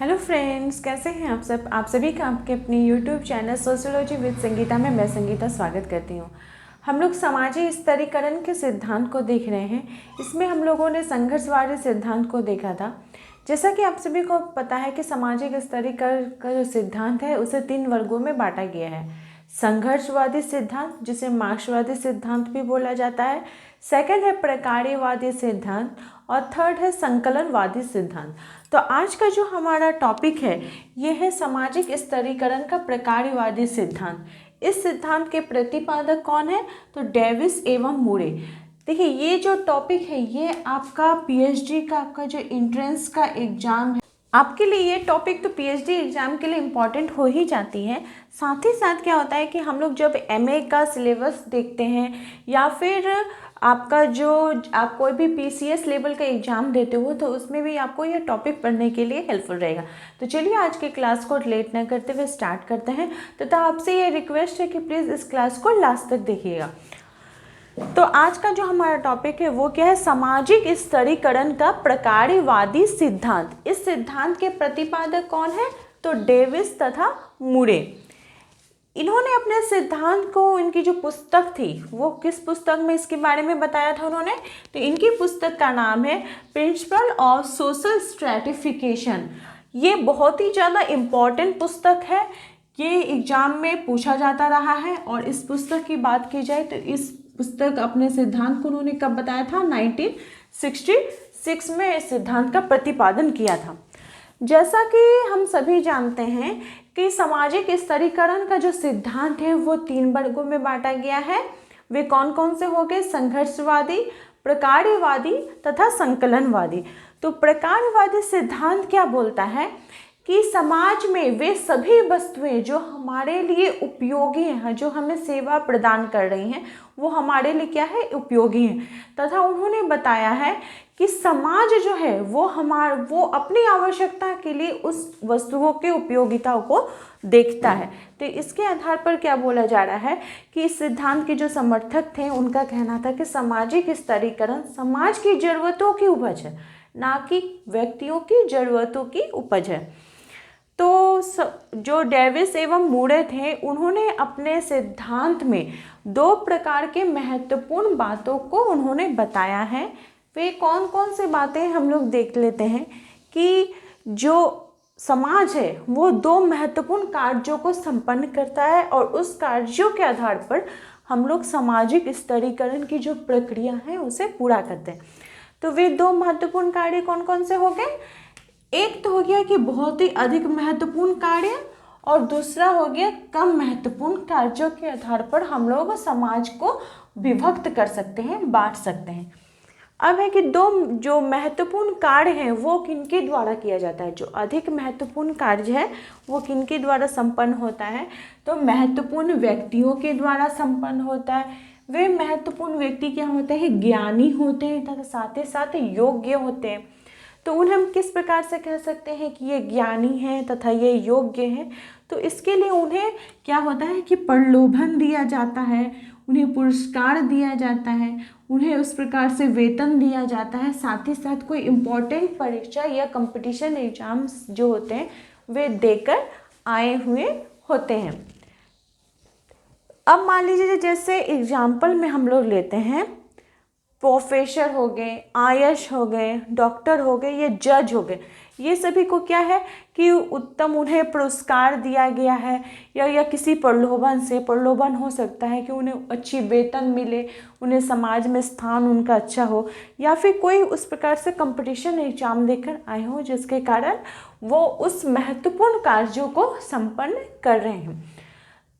Hello friends, कैसे हैं आप सब। आप सभी का आपके अपनी YouTube channel sociology with Sangeeta में मैं संगीता स्वागत करती हूँ। हम लोग समाजी स्तरीकरण के सिद्धांत को देख रहे हैं। इसमें हम लोगों ने संघर्षवादी सिद्धांत को देखा था। जैसा कि आप सभी को पता है कि सामाजिक स्तरीकरण का जो सिद्धांत है उसे 3 वर्गों में बांटा गया है। संघर्षवादी सिद्धांत, जिसे मार्क्सवादी सिद्धांत भी बोला जाता है, सेकंड है प्रकार्यवादी सिद्धांत और थर्ड है संकलनवादी सिद्धांत। तो आज का जो हमारा टॉपिक है ये है सामाजिक स्तरीकरण का प्रकार्यवादी सिद्धांत। इस सिद्धांत के प्रतिपादक कौन है? तो डेविस एवं मूरे। देखिए, ये जो टॉपिक है ये आपका पीएचडी का आपका जो एंट्रेंस का एग्जाम है, आपके लिए ये टॉपिक तो पीएचडी एग्जाम के लिए इम्पॉर्टेंट हो ही जाती है। साथ ही साथ क्या होता है कि हम लोग जब एमए का सिलेबस देखते हैं या फिर आपका जो आप कोई भी पीसीएस लेवल का एग्ज़ाम देते हो तो उसमें भी आपको ये टॉपिक पढ़ने के लिए हेल्पफुल रहेगा। तो चलिए आज की क्लास को लेट न करते हुए स्टार्ट करते हैं। तो आपसे ये रिक्वेस्ट है कि प्लीज़ इस क्लास को लास्ट तक देखिएगा। तो आज का जो हमारा टॉपिक है वो क्या है? सामाजिक स्तरीकरण का प्रकार्यवादी सिद्धांत। इस सिद्धांत के प्रतिपादक कौन है? तो डेविस तथा मूरे। इन्होंने अपने सिद्धांत को, इनकी जो पुस्तक थी वो किस पुस्तक में इसके बारे में बताया था उन्होंने? तो इनकी पुस्तक का नाम है प्रिंसिपल ऑफ सोशल स्ट्रैटिफिकेशन। ये बहुत ही ज़्यादा इम्पॉर्टेंट पुस्तक है। ये एग्जाम में पूछा जाता रहा है। और इस पुस्तक की बात की जाए तो इस पुस्तक अपने सिद्धांत को उन्होंने कब बताया था? 1966 में इस सिद्धांत का प्रतिपादन किया था। जैसा कि हम सभी जानते हैं कि सामाजिक स्तरीकरण का जो सिद्धांत है वो 3 वर्गों में बांटा गया है। वे कौन कौन से हो गए? संघर्षवादी, प्रकार्यवादी तथा संकलनवादी। तो प्रकार्यवादी सिद्धांत क्या बोलता है कि समाज में वे सभी वस्तुएं जो हमारे लिए उपयोगी हैं, जो हमें सेवा प्रदान कर रही हैं, वो हमारे लिए क्या है? उपयोगी हैं। तथा उन्होंने बताया है कि समाज जो है वो अपनी आवश्यकता के लिए उस वस्तुओं के उपयोगिता को देखता है। तो इसके आधार पर क्या बोला जा रहा है कि इस सिद्धांत के जो समर्थक थे उनका कहना था कि सामाजिक स्तरीकरण समाज की ज़रूरतों की उपज है, ना कि व्यक्तियों की ज़रूरतों की उपज है। तो जो डेविस एवं मूरे थे उन्होंने अपने सिद्धांत में 2 प्रकार के महत्वपूर्ण बातों को उन्होंने बताया है। वे कौन कौन से बातें हम लोग देख लेते हैं कि जो समाज है वो 2 महत्वपूर्ण कार्यों को संपन्न करता है और उस कार्यों के आधार पर हम लोग सामाजिक स्तरीकरण की जो प्रक्रिया है उसे पूरा करते हैं। तो वे 2 महत्वपूर्ण कार्य कौन कौन से हो गए? एक तो हो गया कि बहुत ही अधिक महत्वपूर्ण कार्य और दूसरा हो गया कम महत्वपूर्ण कार्यों के आधार पर हम लोग समाज को विभक्त कर सकते हैं, बांट सकते हैं। अब है कि 2 जो महत्वपूर्ण कार्य हैं वो किनके द्वारा किया जाता है? जो अधिक महत्वपूर्ण कार्य है वो किनके द्वारा संपन्न होता है? तो महत्वपूर्ण व्यक्तियों के द्वारा संपन्न होता है। वे महत्वपूर्ण व्यक्ति क्या होते हैं? ज्ञानी होते हैं तथा साथ ही साथ योग्य होते हैं। तो उन्हें हम किस प्रकार से कह सकते हैं कि ये ज्ञानी हैं तथा ये योग्य हैं? तो इसके लिए उन्हें क्या होता है कि प्रलोभन दिया जाता है, उन्हें पुरस्कार दिया जाता है, उन्हें उस प्रकार से वेतन दिया जाता है। साथ ही साथ कोई इम्पोर्टेंट परीक्षा या कंपटीशन एग्जाम्स जो होते हैं वे देकर आए हुए होते हैं। अब मान लीजिए जैसे एग्जाम्पल में हम लोग लेते हैं प्रोफेसर हो गए, आईएएस हो गए, डॉक्टर हो गए, ये जज हो गए, ये सभी को क्या है कि उत्तम उन्हें पुरस्कार दिया गया है या किसी प्रलोभन हो सकता है कि उन्हें अच्छी वेतन मिले, उन्हें समाज में स्थान उनका अच्छा हो, या फिर कोई उस प्रकार से कंपटीशन एग्जाम देकर आए हो जिसके कारण वो उस महत्वपूर्ण कार्यों को संपन्न कर रहे हैं।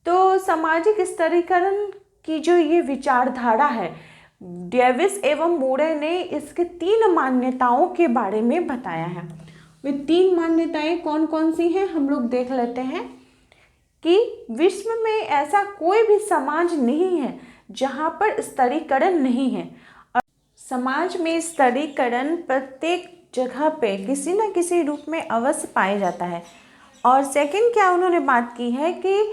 तो सामाजिक स्तरीकरण की जो ये विचारधारा है, डेविस एवं मूरे ने इसके 3 मान्यताओं के बारे में बताया है। वे 3 मान्यताएं कौन कौन सी हैं हम लोग देख लेते हैं कि विश्व में ऐसा कोई भी समाज नहीं है जहां पर स्तरीकरण नहीं है। समाज में स्तरीकरण प्रत्येक जगह पे किसी न किसी रूप में अवश्य पाया जाता है। और सेकंड क्या उन्होंने बात की है कि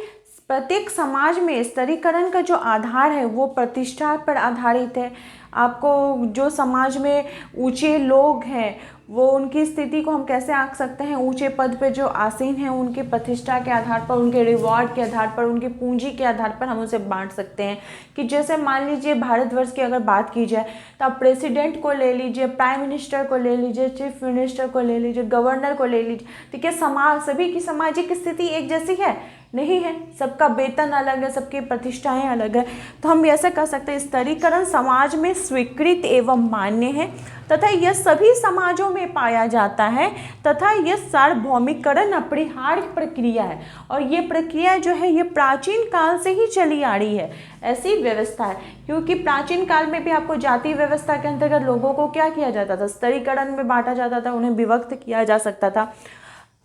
प्रत्येक समाज में स्तरीकरण का जो आधार है वो प्रतिष्ठा पर आधारित है। आपको जो समाज में ऊंचे लोग हैं वो उनकी स्थिति को हम कैसे आंक सकते हैं, ऊंचे पद पे जो आसीन हैं उनकी प्रतिष्ठा के आधार पर, उनके रिवॉर्ड के आधार पर, उनकी पूंजी के आधार पर हम उसे बांट सकते हैं। कि जैसे मान लीजिए भारतवर्ष की अगर बात की जाए तो आप प्रेसिडेंट को ले लीजिए, प्राइम मिनिस्टर को ले लीजिए, चीफ मिनिस्टर को ले लीजिए, गवर्नर को ले लीजिए, तो क्या सभी की सामाजिक स्थिति एक जैसी है? नहीं है, सबका वेतन अलग है, सबकी प्रतिष्ठाएं अलग है। तो हम ऐसा कह सकते हैं स्तरीकरण समाज में स्वीकृत एवं मान्य है तथा यह सभी समाजों में पाया जाता है तथा यह सार्वभौमिकरण अपरिहार्य प्रक्रिया है। और ये प्रक्रिया जो है ये प्राचीन काल से ही चली आ रही है, ऐसी व्यवस्था है। क्योंकि प्राचीन काल में भी आपको जाति व्यवस्था के अंतर्गत लोगों को क्या किया जाता था, स्तरीकरण में बांटा जाता था, उन्हें विभक्त किया जा सकता था।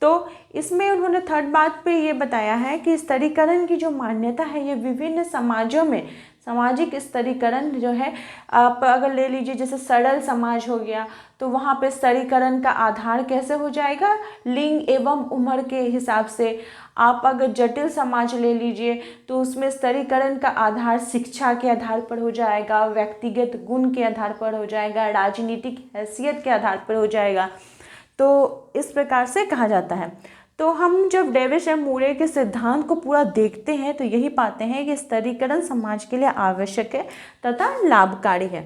तो इसमें उन्होंने थर्ड बात पे ये बताया है कि स्तरीकरण की जो मान्यता है ये विभिन्न समाजों में, सामाजिक स्तरीकरण जो है, आप अगर ले लीजिए जैसे सरल समाज हो गया तो वहाँ पे स्तरीकरण का आधार कैसे हो जाएगा, लिंग एवं उम्र के हिसाब से। आप अगर जटिल समाज ले लीजिए तो उसमें स्तरीकरण का आधार शिक्षा के आधार पर हो जाएगा, व्यक्तिगत गुण के आधार पर हो जाएगा, राजनीतिक हैसियत के आधार पर हो जाएगा। तो इस प्रकार से कहा जाता है। तो हम जब डेविस एंड मूरे के सिद्धांत को पूरा देखते हैं तो यही पाते हैं कि स्तरीकरण समाज के लिए आवश्यक है तथा लाभकारी है।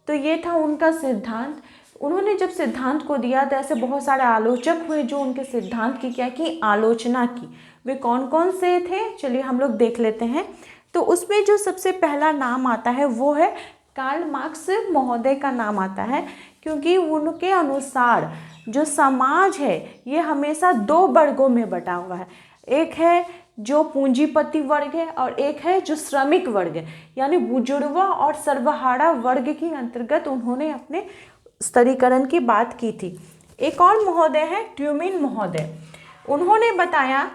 तो ये था उनका सिद्धांत। उन्होंने जब सिद्धांत को दिया तो ऐसे बहुत सारे आलोचक हुए जो उनके सिद्धांत की क्या की आलोचना की। वे कौन कौन से थे, चलिए हम लोग देख लेते हैं। तो उसमें जो सबसे पहला नाम आता है वो है कार्ल मार्क्स महोदय का नाम आता है, क्योंकि उनके अनुसार जो समाज है ये हमेशा दो वर्गों में बटा हुआ है। एक है जो पूंजीपति वर्ग है और एक है जो श्रमिक वर्ग है, यानी बुजुर्गों और सर्वहारा वर्ग के अंतर्गत उन्होंने अपने स्तरीकरण की बात की थी। एक और महोदय है ट्यूमिन महोदय। उन्होंने बताया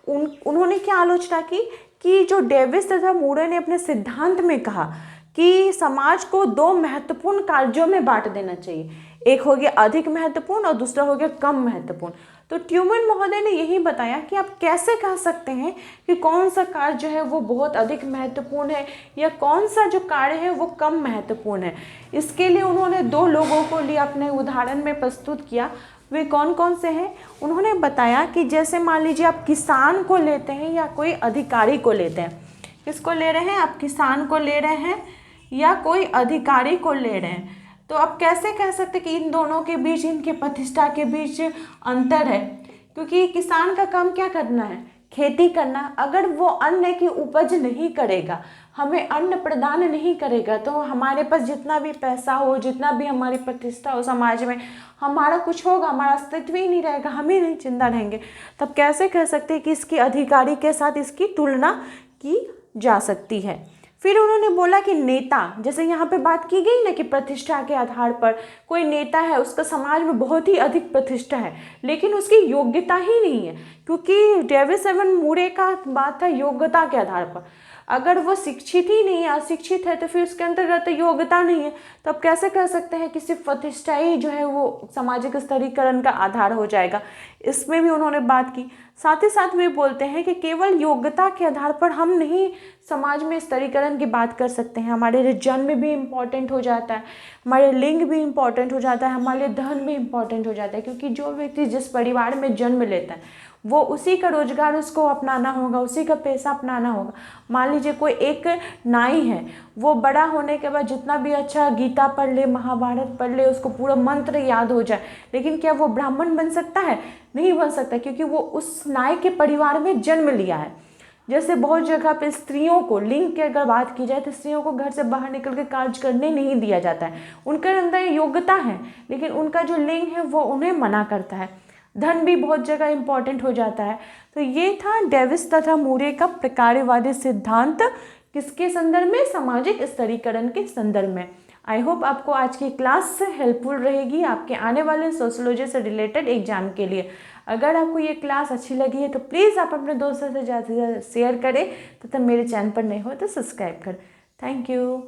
उन्होंने क्या आलोचना की कि जो डेविस तथा मूरे ने अपने सिद्धांत में कहा कि समाज को दो महत्वपूर्ण कार्यों में बांट देना चाहिए, एक हो गया अधिक महत्वपूर्ण और दूसरा हो गया कम महत्वपूर्ण। तो ट्यूमन महोदय ने यही बताया कि आप कैसे कह सकते हैं कि कौन सा कार्य जो है वो बहुत अधिक महत्वपूर्ण है या कौन सा जो कार्य है वो कम महत्वपूर्ण है। इसके लिए उन्होंने दो लोगों को लिए अपने उदाहरण में प्रस्तुत किया। वे कौन कौन से हैं? उन्होंने बताया कि जैसे मान लीजिए आप किसान को लेते हैं या कोई अधिकारी को लेते हैं। किसको ले रहे हैं? आप किसान को ले रहे हैं या कोई अधिकारी को ले रहे हैं। तो आप कैसे कह सकते कि इन दोनों के बीच, इनके प्रतिष्ठा के बीच अंतर है? क्योंकि किसान का काम क्या करना है? खेती करना। अगर वो अन्न की उपज नहीं करेगा, हमें अन्न प्रदान नहीं करेगा, तो हमारे पास जितना भी पैसा हो, जितना भी हमारी प्रतिष्ठा हो समाज में, हमारा कुछ होगा, हमारा अस्तित्व ही नहीं रहेगा, हम ही नहीं जिंदा रहेंगे। तब कैसे कह सकते हैं कि इसकी अधिकारी के साथ इसकी तुलना की जा सकती है। फिर उन्होंने बोला कि नेता, जैसे यहाँ पे बात की गई ना कि प्रतिष्ठा के आधार पर कोई नेता है, उसका समाज में बहुत ही अधिक प्रतिष्ठा है, लेकिन उसकी योग्यता ही नहीं है। क्योंकि डेविस एवं मूरे का बात था योग्यता के आधार पर। अगर वो शिक्षित ही नहीं है, अशिक्षित है, तो फिर उसके अंतर्गत योग्यता नहीं है। तो अब कैसे कह सकते हैं कि सिर्फ प्रतिष्ठा ही जो है वो सामाजिक स्तरीकरण का आधार हो जाएगा। इसमें भी उन्होंने बात की। साथ ही साथ वे बोलते हैं कि केवल योग्यता के आधार पर हम नहीं समाज में स्तरीकरण की बात कर सकते हैं। हमारे लिए जन्म भी इम्पॉर्टेंट हो जाता है, हमारे लिंग भी इम्पॉर्टेंट हो जाता है, हमारे लिए धन भी इम्पॉर्टेंट हो जाता है। क्योंकि जो व्यक्ति जिस परिवार में जन्म लेता है वो उसी का रोजगार उसको अपनाना होगा, उसी का पैसा अपनाना होगा। मान लीजिए कोई एक नाई है, वो बड़ा होने के बाद जितना भी अच्छा गीता पढ़ ले, महाभारत पढ़ ले, उसको पूरा मंत्र याद हो जाए, लेकिन क्या वो ब्राह्मण बन सकता है? नहीं बन सकता, क्योंकि वो उस नाई के परिवार में जन्म लिया है। जैसे बहुत जगह पे स्त्रियों को, लिंग की अगर बात की जाए तो स्त्रियों को घर से बाहर निकल के कार्य करने नहीं दिया जाता है। उनके अंदर योग्यता है, लेकिन उनका जो लिंग है वो उन्हें मना करता है। धन भी बहुत जगह इम्पॉर्टेंट हो जाता है। तो ये था डेविस तथा मूरे का प्रकारवादी सिद्धांत, किसके संदर्भ में? सामाजिक स्तरीकरण के संदर्भ में। आई होप आपको आज की क्लास हेल्पफुल रहेगी आपके आने वाले सोशियोलॉजी से रिलेटेड एग्जाम के लिए। अगर आपको ये क्लास अच्छी लगी है तो प्लीज़ आप अपने दोस्तों से ज़्यादा से ज़्यादा शेयर करें तथा मेरे चैनल पर नए हो तो सब्सक्राइब करें। Thank you.